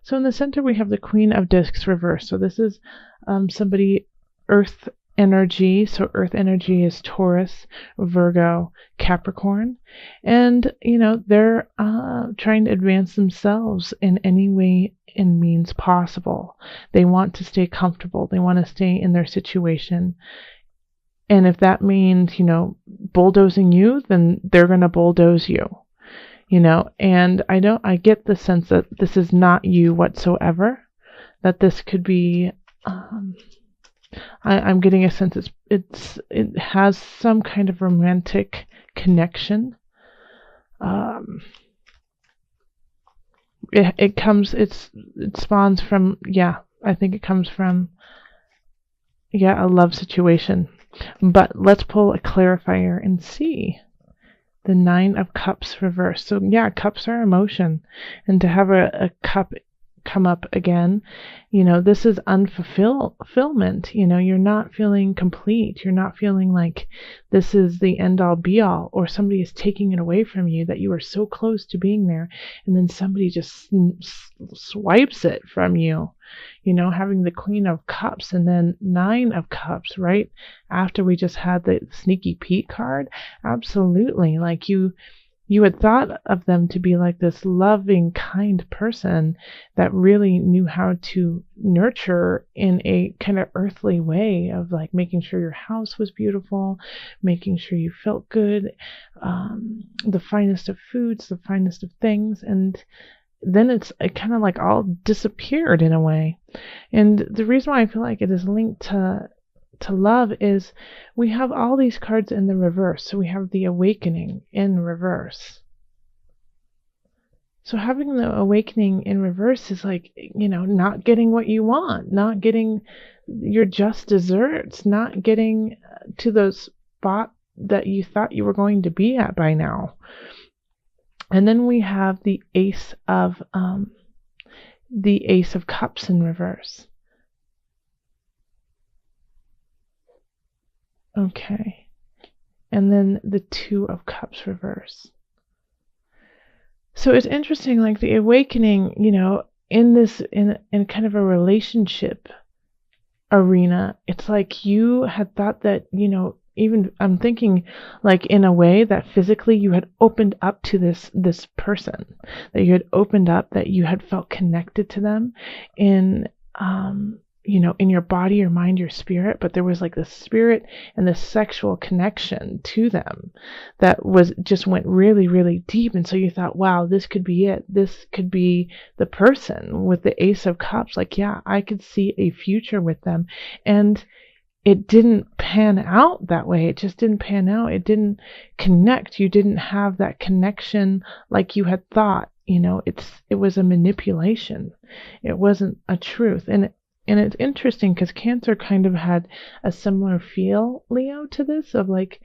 So in the center, we have the Queen of Discs reversed. So this is somebody, Earth energy. So Earth energy is Taurus, Virgo, Capricorn. And, they're trying to advance themselves in any way and means possible. They want to stay comfortable. They want to stay in their situation. And if that means, bulldozing you, then they're going to bulldoze you. And I get the sense that this is not you whatsoever, that this could be, I'm getting a sense it has some kind of romantic connection. It spawns from, I think it comes from, a love situation. But let's pull a clarifier and see. The 9 of Cups reversed. So cups are emotion. And to have a cup come up again, this is unfulfillment. You're not feeling complete. You're not feeling like this is the end all be all, or somebody is taking it away from you, that you are so close to being there, and then somebody just swipes it from you. Having the Queen of Cups and then 9 of Cups right after we just had the Sneaky Pete card. Absolutely. Like you had thought of them to be like this loving, kind person that really knew how to nurture in a kind of earthly way of like making sure your house was beautiful, making sure you felt good, the finest of foods, the finest of things. And then it kind of like all disappeared in a way. And the reason why I feel like it is linked to love is we have all these cards in the reverse. So we have the Awakening in reverse. So having the Awakening in reverse is like, not getting what you want, not getting your just desserts, not getting to those spot that you thought you were going to be at by now. And then we have the Ace of Cups in reverse. Okay. And then the 2 of Cups reverse. So it's interesting, like the Awakening, in kind of a relationship arena, it's like you had thought that, even I'm thinking like in a way that physically you had opened up to this person, that you had opened up, that you had felt connected to them in in your body, your mind, your spirit, but there was like the spirit and the sexual connection to them that just went really, really deep. And so you thought, wow, this could be it. This could be the person with the Ace of Cups. Like, I could see a future with them. And it didn't pan out that way. It just didn't pan out. It didn't connect. You didn't have that connection like you had thought. It was a manipulation. It wasn't a truth. And it's interesting because Cancer kind of had a similar feel, Leo, to this of like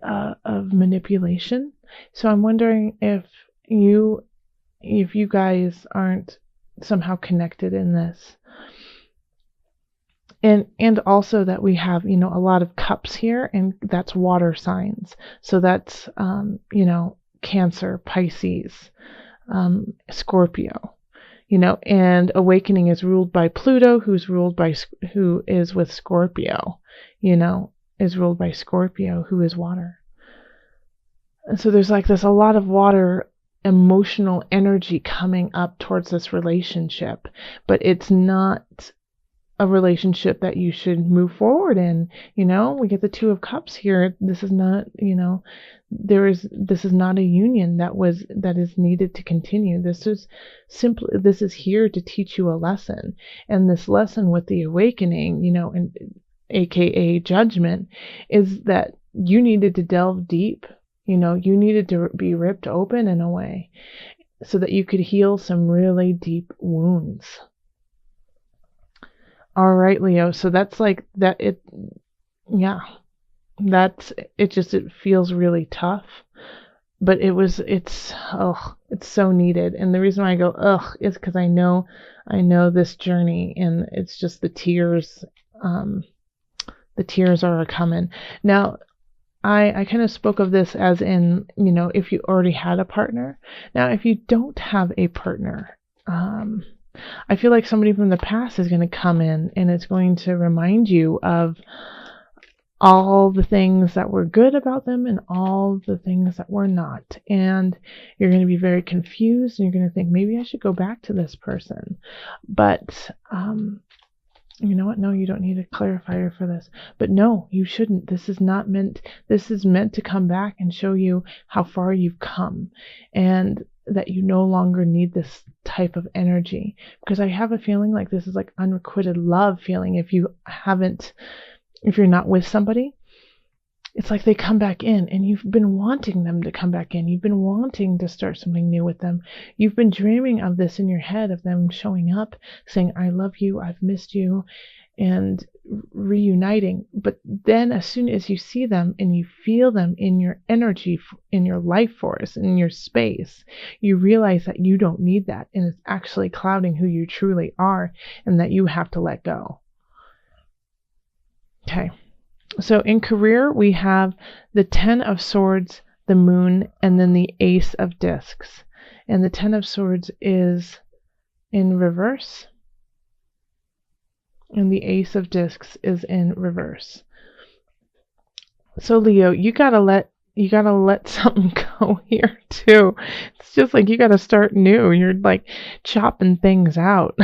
of manipulation. So I'm wondering if you guys aren't somehow connected in this. And also that we have, a lot of cups here, and that's water signs. So that's, Cancer, Pisces, Scorpio. And Awakening is ruled by Pluto, who is with Scorpio, is ruled by Scorpio, who is water. And so there's like this, a lot of water emotional energy coming up towards this relationship, but it's not a relationship that you should move forward in. We get the 2 of Cups here. This is not, this is not a union that is needed to continue. This is here to teach you a lesson. And this lesson with the Awakening, and AKA judgment, is that you needed to delve deep. You needed to be ripped open in a way so that you could heal some really deep wounds. All right, Leo. So that's like that. It feels really tough, but it's so needed. And the reason why I go is because I know this journey, and it's just the tears are coming. Now, I kind of spoke of this as in, if you already had a partner. Now, if you don't have a partner, I feel like somebody from the past is going to come in and it's going to remind you of all the things that were good about them and all the things that were not. And you're going to be very confused and you're going to think, maybe I should go back to this person. But, you know what? No, you don't need a clarifier for this. But no, you shouldn't. This is meant to come back and show you how far you've come and that you no longer need this type of energy. Because I have a feeling like this is like unrequited love feeling if you're not with somebody. It's like they come back in and you've been wanting them to come back in. You've been wanting to start something new with them. You've been dreaming of this in your head, of them showing up, saying, I love you, I've missed you, and reuniting. But then as soon as you see them and you feel them in your energy, in your life force, in your space, you realize that you don't need that. And it's actually clouding who you truly are and that you have to let go. Okay. So in career, we have the 10 of Swords, the Moon, and then the Ace of Discs. And the 10 of Swords is in reverse. And the Ace of Discs is in reverse. So Leo, you gotta let something go here too. It's just like you gotta start new. You're like chopping things out.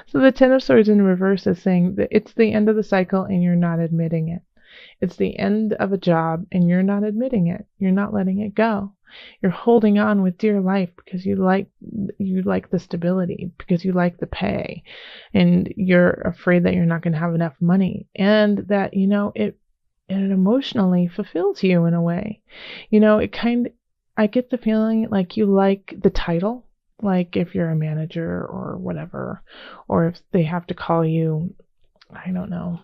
So the 10 of Swords in reverse is saying that it's the end of the cycle and you're not admitting it. It's the end of a job and you're not admitting it. You're not letting it go. You're holding on with dear life because you like the stability, because you like the pay, and you're afraid that you're not going to have enough money, and that, it emotionally fulfills you in a way. I get the feeling like you like the title. Like if you're a manager or whatever, or if they have to call you, I don't know,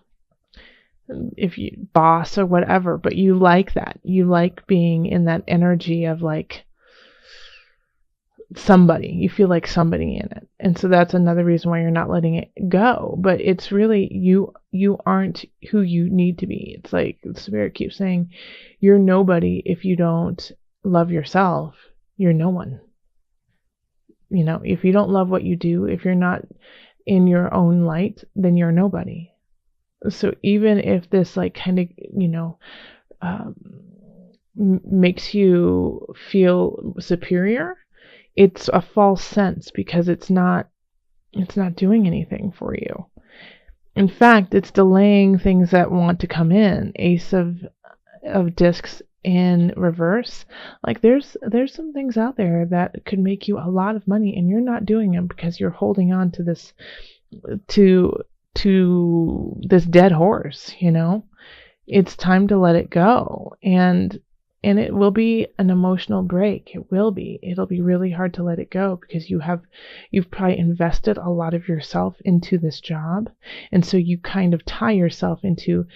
if you boss or whatever, but you like that. You like being in that energy of like somebody. You feel like somebody in it. And so that's another reason why you're not letting it go. But it's really you aren't who you need to be. It's like Spirit keeps saying, you're nobody if you don't love yourself. You're no one. If you don't love what you do, if you're not in your own light, then you're nobody. So even if this like kind of, makes you feel superior, it's a false sense because it's not doing anything for you. In fact, it's delaying things that want to come in. Ace of Discs in reverse. Like there's some things out there that could make you a lot of money and you're not doing them because you're holding on to this this dead horse. It's time to let it go, and it will be an emotional break. It'll be really hard to let it go because you've probably invested a lot of yourself into this job, and so you kind of tie yourself into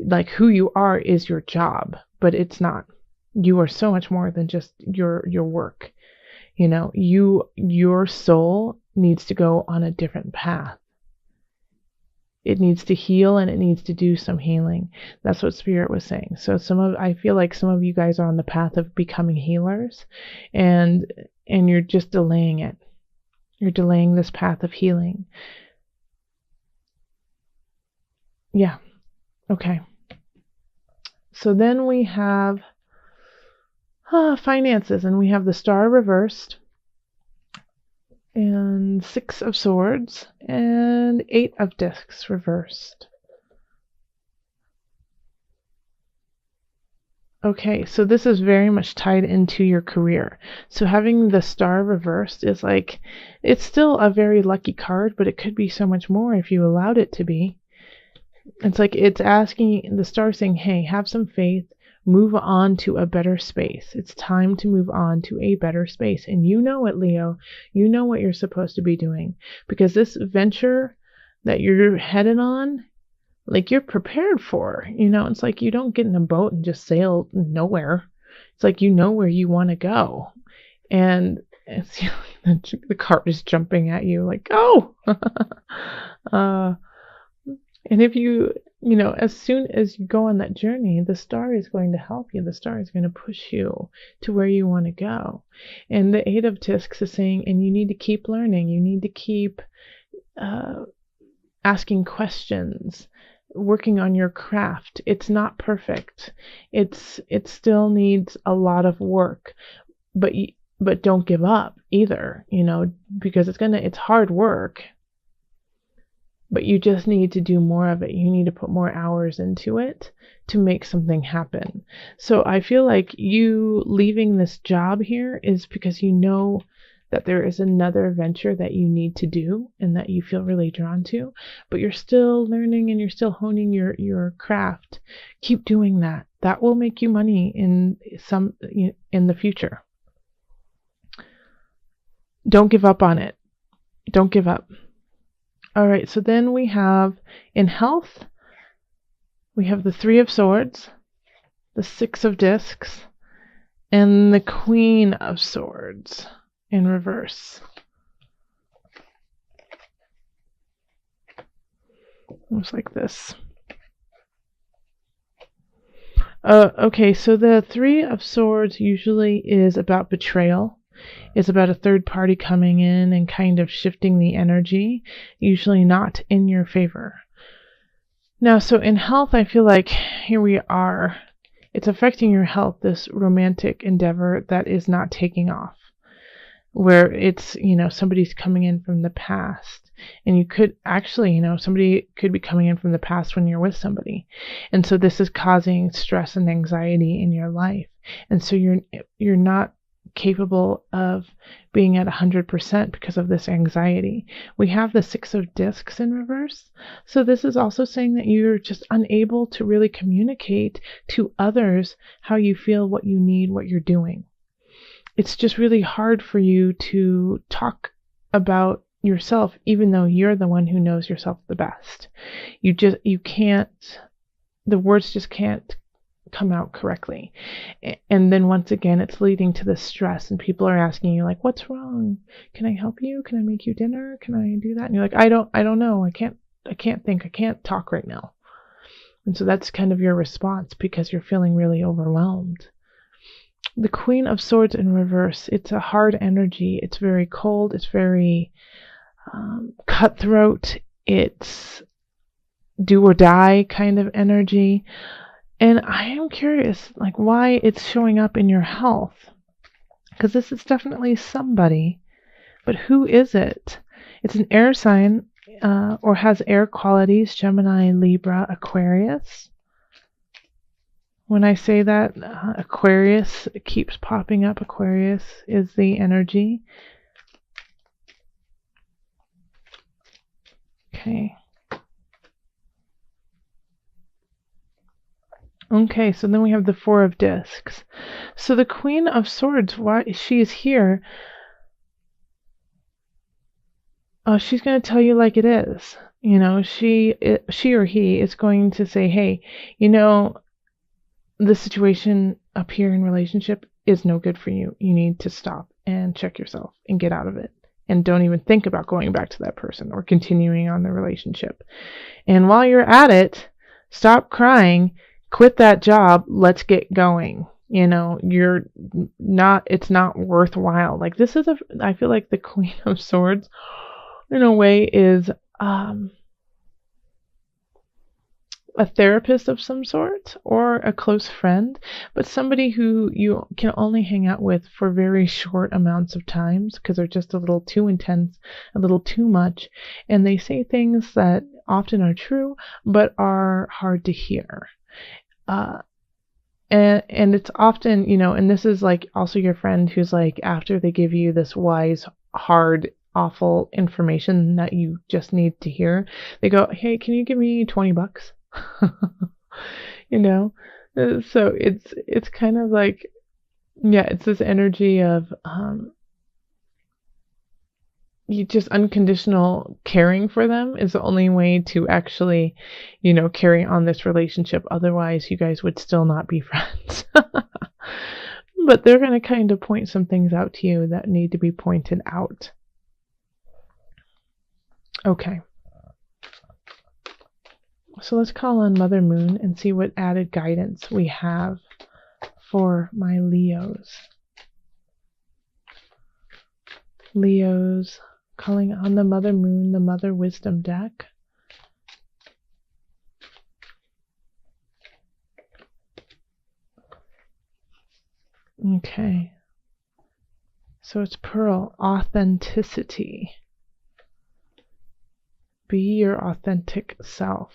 like who you are is your job. But it's not. You are so much more than just your work. Your soul needs to go on a different path. It needs to heal and it needs to do some healing. That's what Spirit was saying. So I feel like some of you guys are on the path of becoming healers, and you're just delaying it. You're delaying this path of healing. Yeah. Okay. So then we have finances, and we have the Star reversed, and 6 of Swords, and 8 of Discs reversed. Okay, so this is very much tied into your career. So having the Star reversed is like, it's still a very lucky card, but it could be so much more if you allowed it to be. It's like it's asking, the Star saying, hey, have some faith, move on to a better space. It's time to move on to a better space. And you know it, Leo. You know what you're supposed to be doing. Because this venture that you're headed on, like you're prepared for. It's like you don't get in a boat and just sail nowhere. It's like you know where you want to go. And it's, the cart is jumping at you like, oh! And if you you know, as soon as you go on that journey, the star is going to help you. The star is going to push you to where you want to go. And the Eight of Discs is saying, and you need to keep learning. You need to keep asking questions, working on your craft. It's not perfect. It still needs a lot of work, but don't give up either, you know, because it's hard work. But you just need to do more of it. You need to put more hours into it to make something happen. So I feel like you leaving this job here is because you know that there is another venture that you need to do and that you feel really drawn to, but you're still learning and you're still honing your craft. Keep doing that. That will make you money in the future. Don't give up on it. Don't give up. All right, so then we have, in health, we have the Three of Swords, the Six of Discs, and the Queen of Swords in reverse. Looks like this. Okay, so the Three of Swords usually is about betrayal. It's about a third party coming in and kind of shifting the energy, usually not in your favor. Now, so in health, I feel like here we are. It's affecting your health, this romantic endeavor that is not taking off, where it's, you know, somebody's coming in from the past. And you could actually, you know, somebody could be coming in from the past when you're with somebody. And so this is causing stress and anxiety in your life. And so you're not capable of being at 100% because of this anxiety. We have the Six of Discs in reverse. So this is also saying that you're just unable to really communicate to others how you feel, what you need, what you're doing. It's just really hard for you to talk about yourself, even though you're the one who knows yourself the best. You can't, the words just can't come out correctly. And then once again, it's leading to the stress, and people are asking you, like, what's wrong? Can I help you? Can I make you dinner? Can I do that? And you're like, I don't know. I can't think. I can't talk right now. And so that's kind of your response because you're feeling really overwhelmed. The Queen of Swords in reverse, it's a hard energy. It's very cold. It's very cutthroat. It's do or die kind of energy. And I am curious, like, why it's showing up in your health. Because this is definitely somebody. But who is it? It's an air sign or has air qualities, Gemini, Libra, Aquarius. When I say that, Aquarius keeps popping up. Aquarius is the energy. Okay. Okay, so then we have the Four of Discs. So the Queen of Swords, why she is here, she's going to tell you like it is. You know, she or he is going to say, hey, you know, the situation up here in relationship is no good for you. You need to stop and check yourself and get out of it. And don't even think about going back to that person or continuing on the relationship. And while you're at it, stop crying. Quit that job. Let's get going. You know, it's not worthwhile. Like I feel like the Queen of Swords in a way is a therapist of some sort or a close friend, but somebody who you can only hang out with for very short amounts of times because they're just a little too intense, a little too much, and they say things that often are true but are hard to hear. And it's often, you know, and this is like also your friend who's like, after they give you this wise, hard, awful information that you just need to hear, they go, hey, can you give me $20? You know? So it's kind of like, yeah, it's this energy of you just unconditional caring for them is the only way to actually, you know, carry on this relationship. Otherwise, you guys would still not be friends. But they're going to kind of point some things out to you that need to be pointed out. Okay. So let's call on Mother Moon and see what added guidance we have for my Leos. Leos, calling on the Mother Moon, the Mother Wisdom deck. Okay. So it's Pearl, authenticity. Be your authentic self.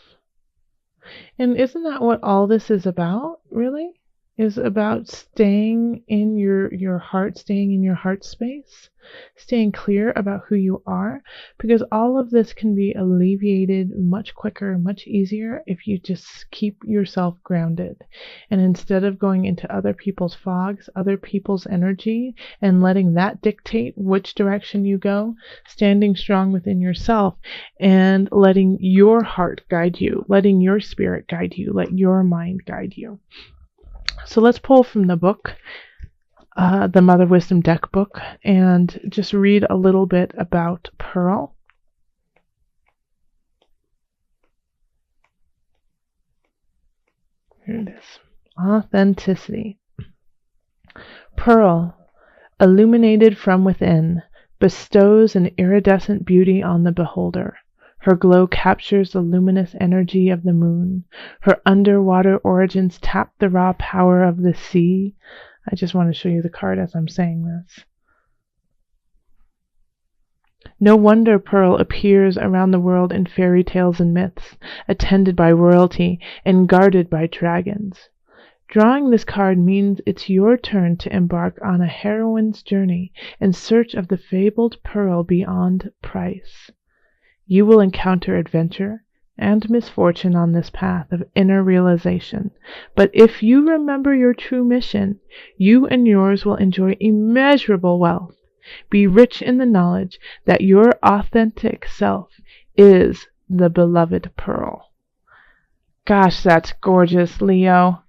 And isn't that what all this is about, really? Is about staying in your heart, staying in your heart space, staying clear about who you are, because all of this can be alleviated much quicker, much easier if you just keep yourself grounded. And instead of going into other people's fogs, other people's energy, and letting that dictate which direction you go, standing strong within yourself and letting your heart guide you, letting your spirit guide you, let your mind guide you. So let's pull from the book, the Mother Wisdom deck book, and just read a little bit about Pearl. Here it is. Authenticity. Pearl, illuminated from within, bestows an iridescent beauty on the beholder. Her glow captures the luminous energy of the moon. Her underwater origins tap the raw power of the sea. I just want to show you the card as I'm saying this. No wonder Pearl appears around the world in fairy tales and myths, attended by royalty and guarded by dragons. Drawing this card means it's your turn to embark on a heroine's journey in search of the fabled pearl beyond price. You will encounter adventure and misfortune on this path of inner realization. But if you remember your true mission, you and yours will enjoy immeasurable wealth. Be rich in the knowledge that your authentic self is the beloved pearl. Gosh, that's gorgeous, Leo.